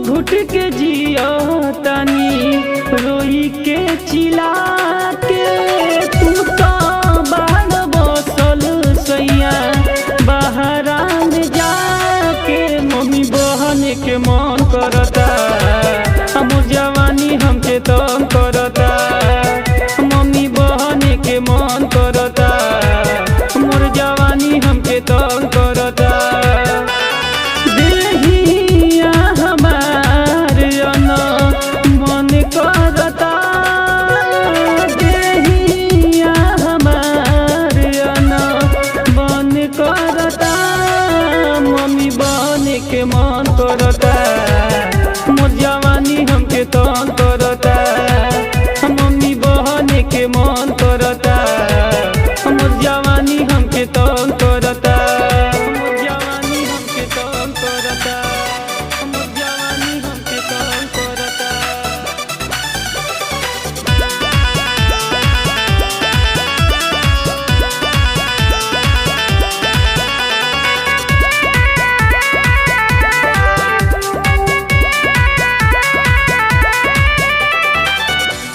घुट के जिया तनी रोई के चिल्ला के तू तो बाहर बसल सैया बहरा में जाके मम्मी बहन के मन करता हमर जवानी हमके तंग करता मम्मी बहन के मन करता हमर जवानी हमके तंग करता के मन करता मोर जवानी हमके तंग करता मम्मी बहन के मन करता मोर जवानी हमके तंग करता मोर जवानी हमके तंग करता मोर जवानी हमके तंग करता।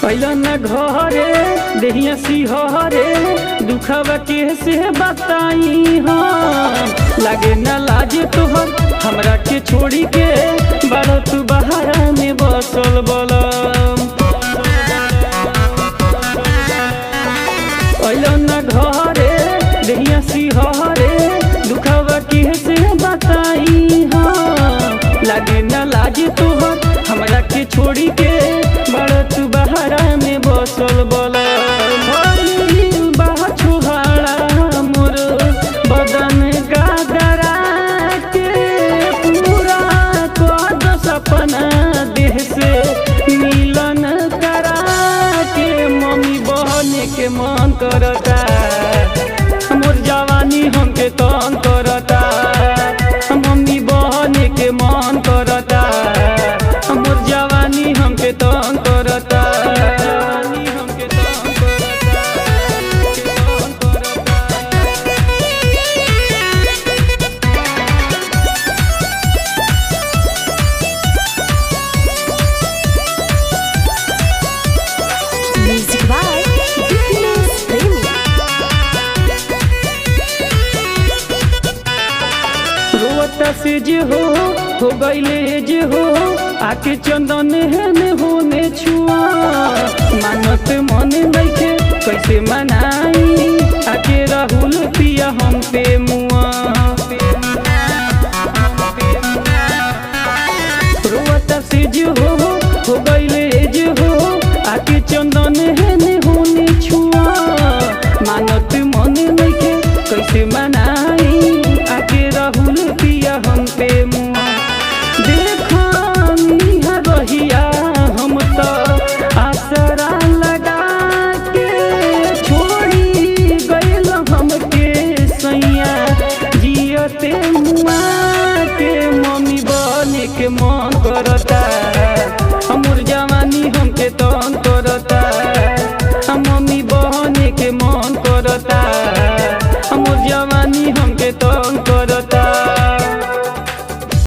पहला न घरे देहिया सिहरे दुखवा कैसे बताई हम लागे न लाजे तोहर हमरा के छोड़ी के बारो तू बहरा में बसल बलम पहला न घरे देहिया सिहरे दुखवा कैसे बताई हम लागे न लाजे तोहर हमरा के छोड़ी के बारो तू बहरा में बसल बला छुहाड़ा मोर बदन का डरा के पूरा कद सपना देह से मिलन करा के मम्मी बहन के मन करता मोर जवानी हमके तंग करता मम्मी बहन के मन करता मोर जवानी हमके तंग करता जवानी हमके तंग करता म्यूजिक बाय बिपिनेश प्रेमी। रोता से जे हो गईले जे हो आके चंदन है होने छुआ मानत मन नइखे कैसे मनाई आके राहुल पिया हम पे मुआ रोता से जे हो गईले जे हो आके चंदन है होने छुआ मानत मन नइखे कैसे मनाई आके राहुल पिया हम पे मुआ देखनी है रहिया हम तो आसरा लगा के छोड़ी गइल हमके सैया जियते मुआ के मम्मी बहन के मन करता हमर जवानी हमके तंग करता मम्मी बहन के मन करता हमर जवानी हमके तंग